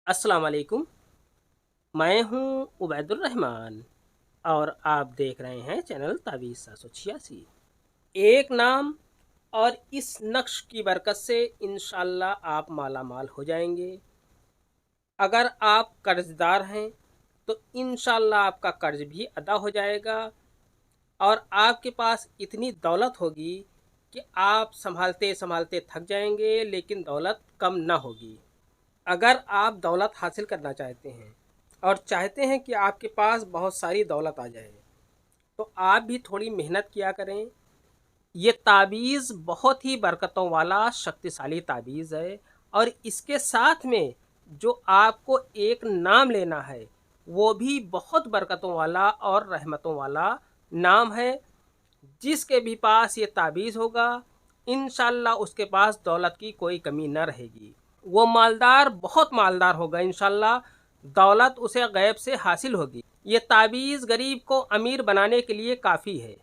अस्सलाम वालेकुम। मैं हूं उबैदुर रहमान और आप देख रहे हैं चैनल तावीज़ 786। एक नाम और इस नक्श की बरकत से इंशाल्लाह आप माला माल हो जाएंगे। अगर आप कर्जदार हैं तो इंशाल्लाह आपका कर्ज भी अदा हो जाएगा और आपके पास इतनी दौलत होगी कि आप संभालते संभालते थक जाएंगे, लेकिन दौलत कम ना होगी। अगर आप दौलत हासिल करना चाहते हैं और चाहते हैं कि आपके पास बहुत सारी दौलत आ जाए, तो आप भी थोड़ी मेहनत किया करें। ये ताबीज़ बहुत ही बरकतों वाला शक्तिशाली ताबीज़ है और इसके साथ में जो आपको एक नाम लेना है वो भी बहुत बरकतों वाला और रहमतों वाला नाम है। जिसके भी पास ये ताबीज़ होगा इंशाल्लाह उसके पास दौलत की कोई कमी न रहेगी। वो मालदार बहुत मालदार होगा इंशाल्लाह। दौलत उसे गैब से हासिल होगी। ये ताबीज़ गरीब को अमीर बनाने के लिए काफ़ी है।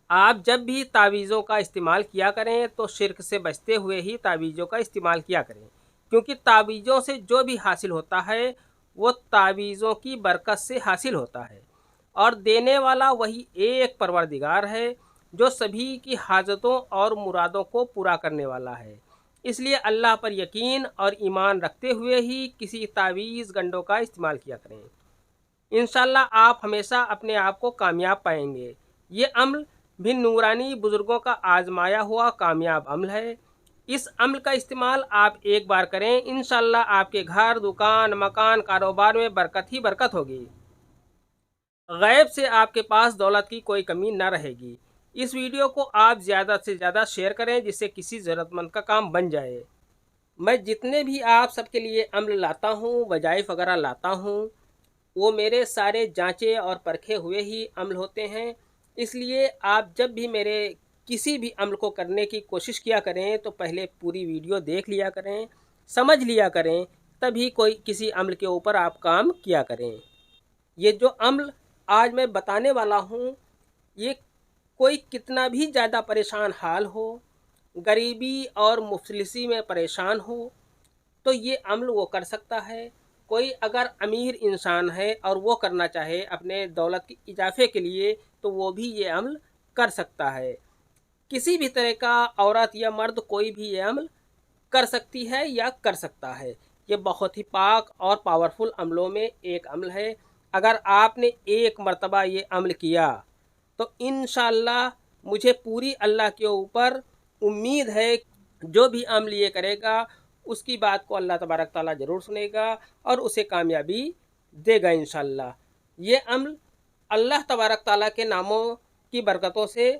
आप जब भी तावीज़ों का इस्तेमाल किया करें तो शिर्क से बचते हुए ही तावीज़ों का इस्तेमाल किया करें, क्योंकि तावीज़ों से जो भी हासिल होता है वो तावीज़ों की बरकत से हासिल होता है और देने वाला वही एक परवरदिगार है जो सभी की हाजतों और मुरादों को पूरा करने वाला है। इसलिए अल्लाह पर यकीन और ईमान रखते हुए ही किसी तावीज़ गंडों का इस्तेमाल किया करें। इंशाल्लाह आप हमेशा अपने आप को कामयाब पाएंगे। ये अम्ल भी नूरानी बुजुर्गों का आजमाया हुआ कामयाब अम्ल है। इस अम्ल का इस्तेमाल आप एक बार करें, इंशाल्लाह आपके घर, दुकान, मकान, कारोबार में बरकत ही बरकत होगी। गैब से आपके पास दौलत की कोई कमी न रहेगी। इस वीडियो को आप ज़्यादा से ज़्यादा शेयर करें जिससे किसी ज़रूरतमंद का काम बन जाए। मैं जितने भी आप सबके लिए अम्ल लाता हूँ, वज़ाइफ वगैरह लाता हूँ, वो मेरे सारे जांचे और परखे हुए ही अम्ल होते हैं। इसलिए आप जब भी मेरे किसी भी अम्ल को करने की कोशिश किया करें तो पहले पूरी वीडियो देख लिया करें, समझ लिया करें, तभी कोई किसी अम्ल के ऊपर आप काम किया करें। ये जो अम्ल आज मैं बताने वाला हूँ, ये कोई कितना भी ज़्यादा परेशान हाल हो, गरीबी और मुफलिसी में परेशान हो, तो ये अम्ल वो कर सकता है। कोई अगर अमीर इंसान है और वो करना चाहे अपने दौलत के इजाफे के लिए, तो वो भी ये अम्ल कर सकता है। किसी भी तरह का औरत या मर्द कोई भी ये अम्ल कर सकती है या कर सकता है। ये बहुत ही पाक और पावरफुल अम्लों में एक अम्ल है। अगर आपने एक मर्तबा ये अम्ल किया तो इंशाल्लाह मुझे पूरी अल्लाह के ऊपर उम्मीद है, जो भी अम्ल ये करेगा उसकी बात को अल्लाह तबारक ताला ज़रूर सुनेगा और उसे कामयाबी देगा इंशाल्लाह। ये अम्ल अल्लाह तबारक ताला के नामों की बरकतों से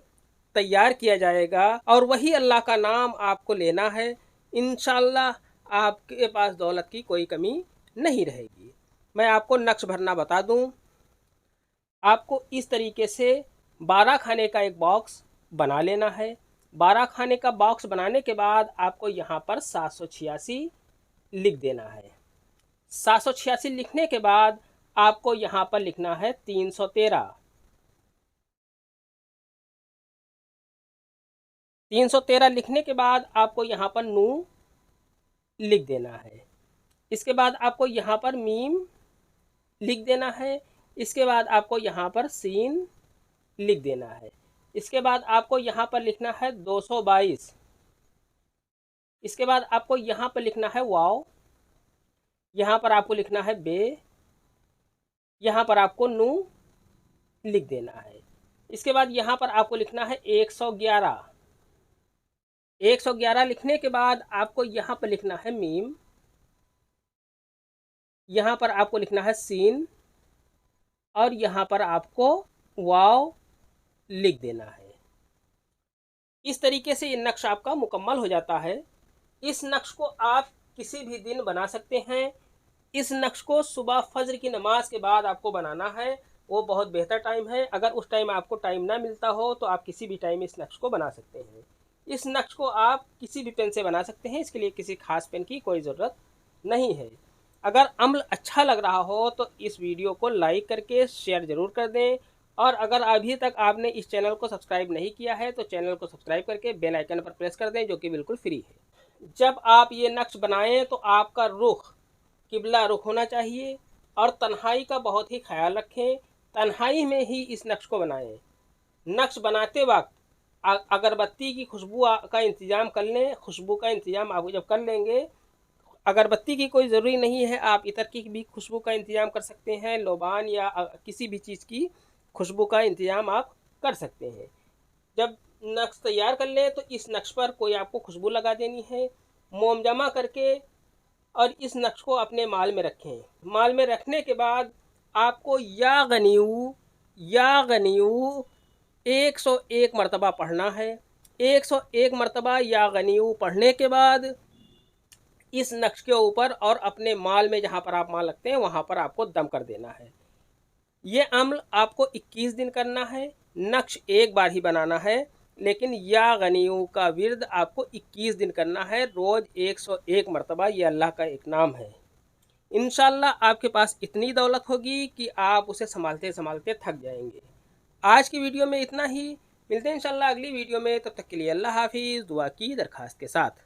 तैयार किया जाएगा और वही अल्लाह का नाम आपको लेना है। इंशाल्लाह आपके पास दौलत की कोई कमी नहीं रहेगी। मैं आपको नक्श भरना बता दूं। आपको इस तरीके से 12 खाने का एक बॉक्स बना लेना है। 12 खाने का बॉक्स बनाने के बाद आपको यहाँ पर 786 लिख देना है। 786 लिखने के बाद आपको यहाँ पर लिखना है 313। 313 लिखने के बाद आपको यहाँ पर नू लिख देना है। इसके बाद आपको यहाँ पर मीम लिख देना है। इसके बाद आपको यहाँ पर सीन लिख देना है। इसके बाद आपको यहाँ पर लिखना है 222। इसके बाद आपको यहाँ पर लिखना है वाव। यहाँ पर आपको लिखना है बे। यहाँ पर आपको नू लिख देना है। इसके बाद यहाँ पर आपको लिखना है 111। 111 लिखने के बाद आपको यहाँ पर लिखना है मीम। यहाँ पर आपको लिखना है सीन और यहाँ पर आपको वाव लिख देना है। इस तरीके से ये नक्श आपका मुकम्मल हो जाता है। इस नक्श को आप किसी भी दिन बना सकते हैं। इस नक्श को सुबह फजर की नमाज के बाद आपको बनाना है, वो बहुत बेहतर टाइम है। अगर उस टाइम आपको टाइम ना मिलता हो तो आप किसी भी टाइम इस नक्श को बना सकते हैं। इस नक्श को आप किसी भी पेन से बना सकते हैं, इसके लिए किसी खास पेन की कोई ज़रूरत नहीं है। अगर अम्ल अच्छा लग रहा हो तो इस वीडियो को लाइक करके शेयर ज़रूर कर दें और अगर अभी तक आपने इस चैनल को सब्सक्राइब नहीं किया है तो चैनल को सब्सक्राइब करके बेल आइकन पर प्रेस कर दें, जो कि बिल्कुल फ्री है। जब आप ये नक्श बनाएं तो आपका रुख किबला रुख होना चाहिए और तन्हाई का बहुत ही ख्याल रखें। तन्हाई में ही इस नक्श को बनाएं। नक्श बनाते वक्त अगरबत्ती की खुशबू का इंतज़ाम कर लें। खुशबू का इंतज़ाम आप जब कर लेंगे, अगरबत्ती की कोई ज़रूरी नहीं है, आप इतर की भी खुशबू का इंतज़ाम कर सकते हैं। लोबान या किसी भी चीज़ की खुशबू का इंतज़ाम आप कर सकते हैं। जब नक्श तैयार कर लें तो इस नक्श पर कोई आपको खुशबू लगा देनी है। मोम जमा करके और इस नक्श को अपने माल में रखें। माल में रखने के बाद आपको या गनियू 101 मरतबा पढ़ना है। 101 मरतबा या गनियू पढ़ने के बाद इस नक्श के ऊपर और अपने माल में जहाँ पर आप माल रखते हैं वहाँ पर आपको दम कर देना है। ये अमल आपको 21 दिन करना है। नक्श एक बार ही बनाना है, लेकिन या गनियों का विर्द आपको 21 दिन करना है, रोज़ 101 मरतबा। ये अल्लाह का एक नाम है। इंशाल्लाह आपके पास इतनी दौलत होगी कि आप उसे संभालते संभालते थक जाएंगे। आज की वीडियो में इतना ही। मिलते हैं इंशाल्लाह अगली वीडियो में। तब तक के लिए अल्लाह हाफिज़। दुआ की दरख्वास्त के साथ।